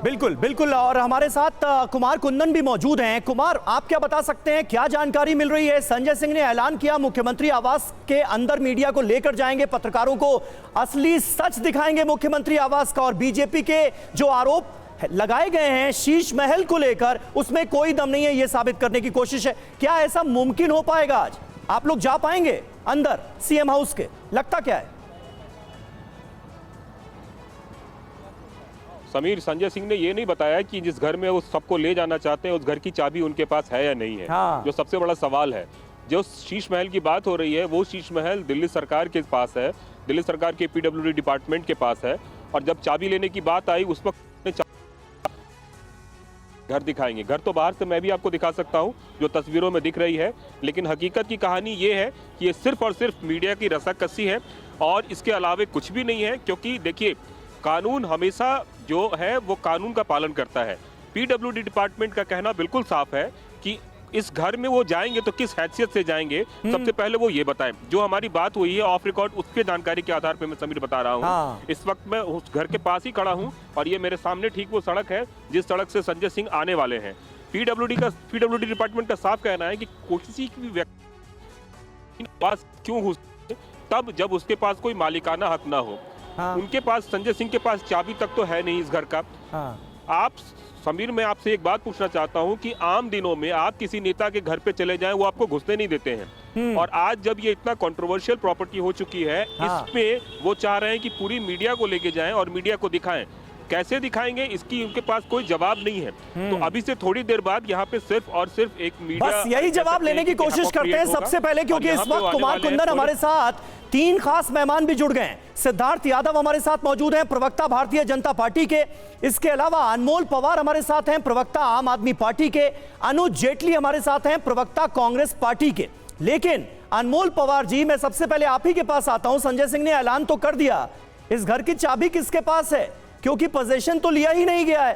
बिल्कुल बिल्कुल। और हमारे साथ कुमार कुंदन भी मौजूद हैं। कुमार, आप क्या बता सकते हैं, क्या जानकारी मिल रही है? संजय सिंह ने ऐलान किया मुख्यमंत्री आवास के अंदर मीडिया को लेकर जाएंगे, पत्रकारों को असली सच दिखाएंगे मुख्यमंत्री आवास का, और बीजेपी के जो आरोप लगाए गए हैं शीश महल को लेकर, उसमें कोई दम नहीं है, यह साबित करने की कोशिश है। क्या ऐसा मुमकिन हो पाएगा? आज आप लोग जा पाएंगे अंदर सीएम हाउस के? लगता क्या है? समीर, संजय सिंह ने ये नहीं बताया कि जिस घर में वो सबको ले जाना चाहते हैं उस घर की चाबी उनके पास है या नहीं है। हाँ। जो सबसे बड़ा सवाल है, जो शीश महल की बात हो रही है, वो शीश महल दिल्ली सरकार के पास है, दिल्ली सरकार के पीडब्ल्यूडी डिपार्टमेंट के पास है। और जब चाबी लेने की बात आई उस वक्त घर दिखाएंगे। घर तो बाहर से मैं भी आपको दिखा सकता हूं जो तस्वीरों में दिख रही है, लेकिन हकीकत की कहानी ये है कि ये सिर्फ और सिर्फ मीडिया की रस्साकसी है और इसके अलावे कुछ भी नहीं है। क्योंकि देखिए, कानून हमेशा जो है वो कानून का पालन करता है। पीडब्ल्यूडी डिपार्टमेंट का कहना बिल्कुल साफ है कि इस घर में वो जाएंगे तो किस हैसियत से जाएंगे, सबसे पहले वो ये बताएं। जो हमारी बात हुई है ऑफ रिकॉर्ड, उसके जानकारी के आधार पे मैं समीर बता रहा हूँ। हाँ। इस वक्त मैं उस घर के पास ही खड़ा हूँ और ये मेरे सामने ठीक वो सड़क है जिस सड़क से संजय सिंह आने वाले हैं। पीडब्ल्यूडी डिपार्टमेंट का साफ कहना है कि किसी भी व्यक्ति के पास क्यों घुसे, तब जब उसके पास कोई मालिकाना हक ना हो। हाँ। उनके पास, संजय सिंह के पास चाबी तक तो है नहीं इस घर का। हाँ। आप समीर, मैं आपसे एक बात पूछना चाहता हूं कि आम दिनों में आप किसी नेता के घर पे चले जाएं, वो आपको घुसने नहीं देते हैं। और आज जब ये इतना कंट्रोवर्शियल प्रॉपर्टी हो चुकी है, हाँ। इसमें वो चाह रहे हैं कि पूरी मीडिया को लेके जाएं और मीडिया को दिखाएं। कैसे दिखाएंगे, इसकी उनके पास कोई जवाब नहीं है। तो अभी से थोड़ी देर बाद यहाँ पे सिर्फ और सिर्फ एक मीडिया, बस यही जवाब लेने की कोशिश करते हैं सबसे पहले, क्योंकि इस वक्त कुमार कुंदन हमारे साथ तीन खास मेहमान भी जुड़ गए हैं। सिद्धार्थ यादव हमारे साथ मौजूद हैं, प्रवक्ता भारतीय जनता पार्टी के। इसके अलावा अनमोल पवार हमारे साथ हैं, प्रवक्ता आम आदमी पार्टी के। अनुज जेटली हमारे साथ हैं, प्रवक्ता कांग्रेस पार्टी के। लेकिन अनमोल पवार जी, मैं सबसे पहले आप ही के पास आता हूं। संजय सिंह ने ऐलान तो कर दिया, इस घर की चाबी किसके पास है? क्योंकि पोजीशन तो लिया ही नहीं गया है।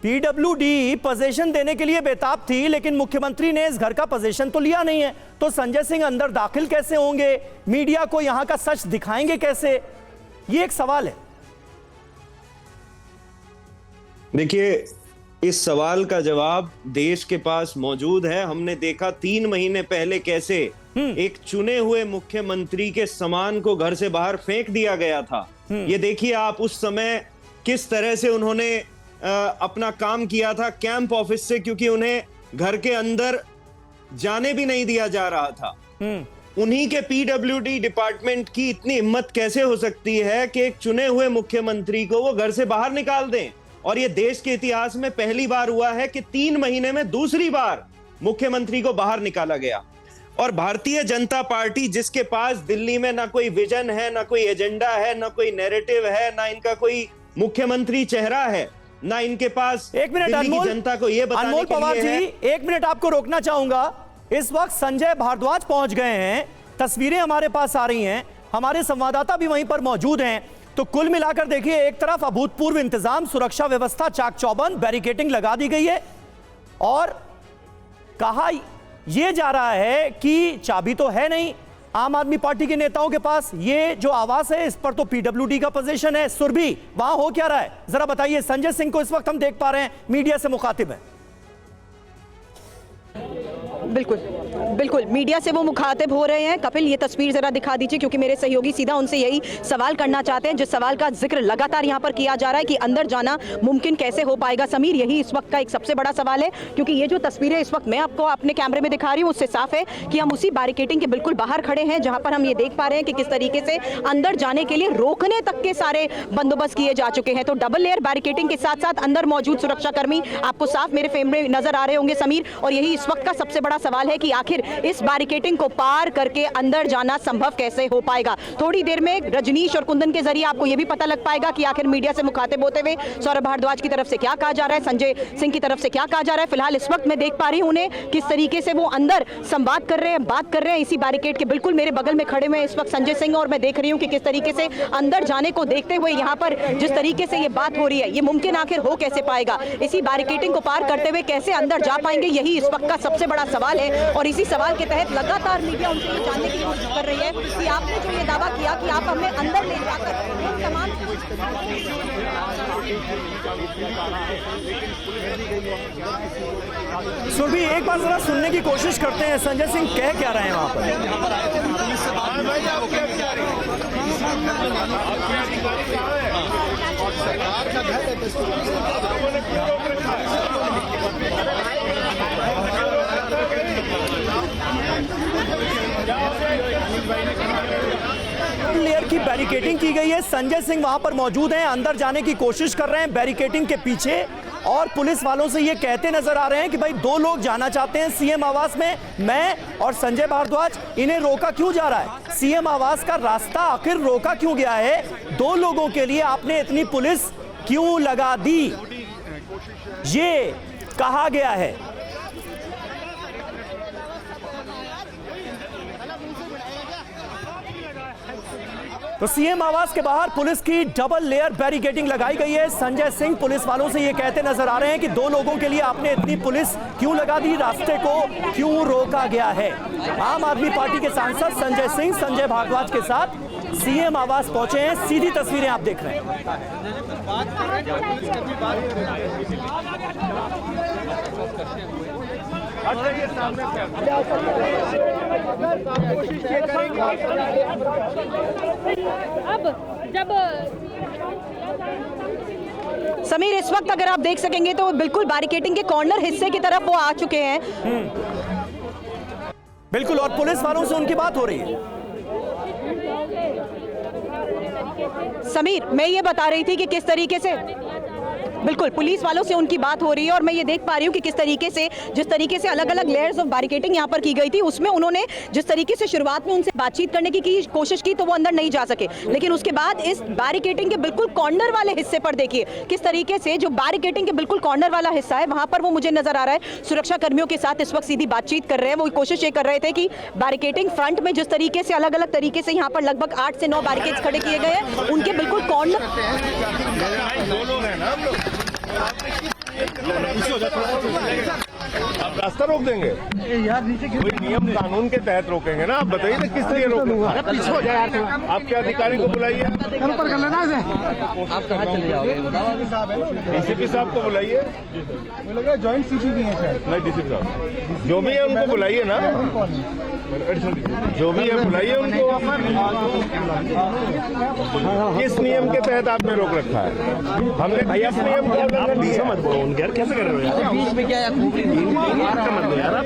पीडब्ल्यूडी पोजीशन देने के लिए बेताब थी, लेकिन मुख्यमंत्री ने इस घर का पोजीशन तो लिया नहीं है। तो संजय सिंह अंदर दाखिल कैसे होंगे? मीडिया को यहां का सच दिखाएंगे कैसे? ये एक सवाल है। देखिए, इस सवाल का जवाब देश के पास मौजूद है। हमने देखा 3 महीने पहले कैसे एक चुने हुए मुख्यमंत्री के सामान को घर से बाहर फेंक दिया गया था। ये देखिए आप, उस समय किस तरह से उन्होंने अपना काम किया था कैंप ऑफिस से, क्योंकि उन्हें घर के अंदर जाने भी नहीं दिया जा रहा था। उन्हीं के पीडब्ल्यूडी डिपार्टमेंट की इतनी हिम्मत कैसे हो सकती है कि एक चुने हुए मुख्यमंत्री को वो घर से बाहर निकाल दें? और ये देश के इतिहास में पहली बार हुआ है कि 3 महीने में दूसरी बार मुख्यमंत्री को बाहर निकाला गया। और भारतीय जनता पार्टी, जिसके पास दिल्ली में ना कोई विजन है, ना कोई एजेंडा है, ना कोई नैरेटिव है, ना इनका कोई मुख्यमंत्री चेहरा है, ना इनके पास एक मिनट दिल्ली की जनता को यह बताने अनमोल के पवार लिए जी, है। एक मिनट आपको रोकना चाहूंगा। इस वक्त संजय भारद्वाज पहुंच गए हैं, तस्वीरें हमारे पास आ रही हैं, हमारे संवाददाता भी वहीं पर मौजूद हैं। तो कुल मिलाकर देखिए, एक तरफ अभूतपूर्व इंतजाम, सुरक्षा व्यवस्था चाक चौबंद, बैरिकेडिंग लगा दी गई है और कहा यह जा रहा है कि चाबी तो है नहीं आम आदमी पार्टी के नेताओं के पास। ये जो आवास है इस पर तो पीडब्ल्यूडी का पोजीशन है। सुरभि, वहां हो क्या रहा है जरा बताइए। संजय सिंह को इस वक्त हम देख पा रहे हैं मीडिया से मुखातिब है। बिल्कुल बिल्कुल, मीडिया से वो मुखातिब हो रहे हैं। कपिल, ये तस्वीर जरा दिखा दीजिए, क्योंकि मेरे सहयोगी सीधा उनसे यही सवाल करना चाहते हैं, जिस सवाल का जिक्र लगातार यहाँ पर किया जा रहा है कि अंदर जाना मुमकिन कैसे हो पाएगा। समीर, यही इस वक्त का एक सबसे बड़ा सवाल है, क्योंकि ये जो तस्वीरें इस वक्त मैं आपको अपने कैमरे में दिखा रही हूँ, उससे साफ है कि हम उसी बैरिकेडिंग के बिल्कुल बाहर खड़े हैं, जहाँ पर हम ये देख पा रहे हैं कि किस तरीके से अंदर जाने के लिए रोकने तक के सारे बंदोबस्त किए जा चुके हैं। तो डबल लेयर बैरिकेडिंग के साथ साथ अंदर मौजूद सुरक्षाकर्मी आपको साफ मेरे फ्रेम में नजर आ रहे होंगे समीर। और यही इस वक्त का सबसे बड़ा सवाल है कि आखिर इस बैरिकेडिंग को पार करके अंदर जाना संभव कैसे हो पाएगा। थोड़ी देर में रजनीश और कुंदन के जरिए आपको यह भी पता लग पाएगा कि आखिर मीडिया से मुखातिब होते हुए सौरभ भारद्वाज की तरफ से क्या कहा जा रहा है, संजय सिंह की तरफ से क्या कहा जा रहा है। फिलहाल इस वक्त मैं देख पा रही हूं उन्हें किस तरीके से वो अंदर संवाद कर रहे हैं, बात कर रहे हैं। इसी बैरिकेड के बिल्कुल मेरे बगल में खड़े हुए इस वक्त संजय सिंह, और मैं देख रही हूं कि किस तरीके से अंदर जाने को देखते हुए यहाँ पर जिस तरीके से ये बात हो रही है, ये मुमकिन आखिर हो कैसे पाएगा। इसी बैरिकेडिंग को पार करते हुए कैसे अंदर जा पाएंगे, यही इस वक्त का सबसे बड़ा सवाल है। और इसी सवाल के तहत लगातार मीडिया उनसे ये जानने की कोशिश कर रही है कि आपने जो ये दावा किया कि आप हमें अंदर ले जाकर उन तमाम सुरभि एक बार जरा सुनने की कोशिश करते हैं संजय सिंह कह क्या रहे हैं वहां पर। लेयर की बैरिकेडिंग की गई है, संजय सिंह वहां पर मौजूद हैं, अंदर जाने की कोशिश कर रहे हैं बैरिकेडिंग के पीछे, और पुलिस वालों से ये कहते नजर आ रहे हैं कि भाई दो लोग जाना चाहते हैं सीएम आवास में, मैं और संजय भारद्वाज, इन्हें रोका क्यों जा रहा है? सीएम आवास का रास्ता आखिर रोका क्यों गया है? दो लोगों के लिए आपने इतनी पुलिस क्यों लगा दी, ये कहा गया है। तो सीएम आवास के बाहर पुलिस की डबल लेयर बैरिकेडिंग लगाई गई है। संजय सिंह पुलिस वालों से ये कहते नजर आ रहे हैं कि दो लोगों के लिए आपने इतनी पुलिस क्यों लगा दी, रास्ते को क्यों रोका गया है। आम आदमी पार्टी के सांसद संजय सिंह संजय भारद्वाज के साथ सीएम आवास पहुंचे हैं, सीधी तस्वीरें आप देख रहे हैं। अब जब समीर इस वक्त अगर आप देख सकेंगे तो बिल्कुल बैरिकेडिंग के कॉर्नर हिस्से की तरफ वो आ चुके हैं। बिल्कुल, और पुलिस वालों से उनकी बात हो रही है। समीर मैं ये बता रही थी कि किस तरीके से बिल्कुल पुलिस वालों से उनकी बात हो रही है, और मैं ये देख पा रही हूँ कि किस तरीके से जिस तरीके से अलग अलग लेयर्स ऑफ बैरिकेडिंग यहाँ पर की गई थी, उसमें उन्होंने जिस तरीके से शुरुआत में उनसे बातचीत करने की कोशिश की तो वो अंदर नहीं जा सके, लेकिन उसके बाद इस बैरिकेडिंग के बिल्कुल कॉर्नर वाले हिस्से पर देखिए किस तरीके से जो बैरिकेडिंग के बिल्कुल कॉर्नर वाला हिस्सा है वहां पर वो मुझे नजर आ रहा है सुरक्षा कर्मियों के साथ इस वक्त सीधी बातचीत कर रहे हैं। वो कोशिश ये कर रहे थे कि बैरिकेडिंग फ्रंट में जिस तरीके से अलग अलग तरीके से यहाँ पर लगभग 8 से 9 बैरिकेड्स खड़े किए गए हैं, उनके बिल्कुल कॉर्नर आप रास्ता रोक देंगे यार, नीचे कोई नियम कानून के तहत रोकेंगे ना। आप बताइए ना किस लिए रोकेंगे? पीछे हो जाए, आपके अधिकारी को बुलाइए, डीसीपी साहब को बुलाइए, जॉइंट सीसीपी है सर, नहीं डीसीपी साहब जो भी है उनको बुलाइए ना, जो भी है बुलाइए उनको। किस नियम के तहत आपने रोक रखा है? हमने भैया नियम को मत बोलो उनके यार, कैसे कर रहे हो यार? बीच में क्या यार, आप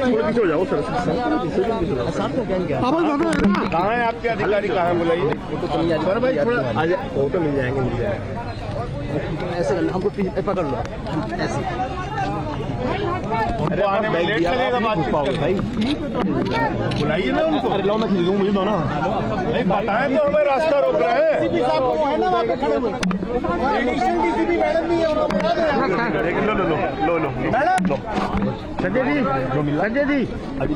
थोड़ा पीछे हो जाओ सर। कहाँ है आपके अधिकारी, कहाँ है बुलाइए सर। भाई थोड़ा आ जाए, फोटो मिल जाएंगे ऐसे हमको पकड़ लो ऐसे। अरे आने में लेट लगेगा बातचीत भाई, बुलाइए ना उनको। अरे लो मैं खिल दूँ मुझे दो ना, नहीं बताएं तो हमें रास्ता रोक रहे हैं। डीसीपी साहब वो है ना वहाँ पे खड़े हुए, डीसीपी मैडम भी है लो मैडम संजय जी अभी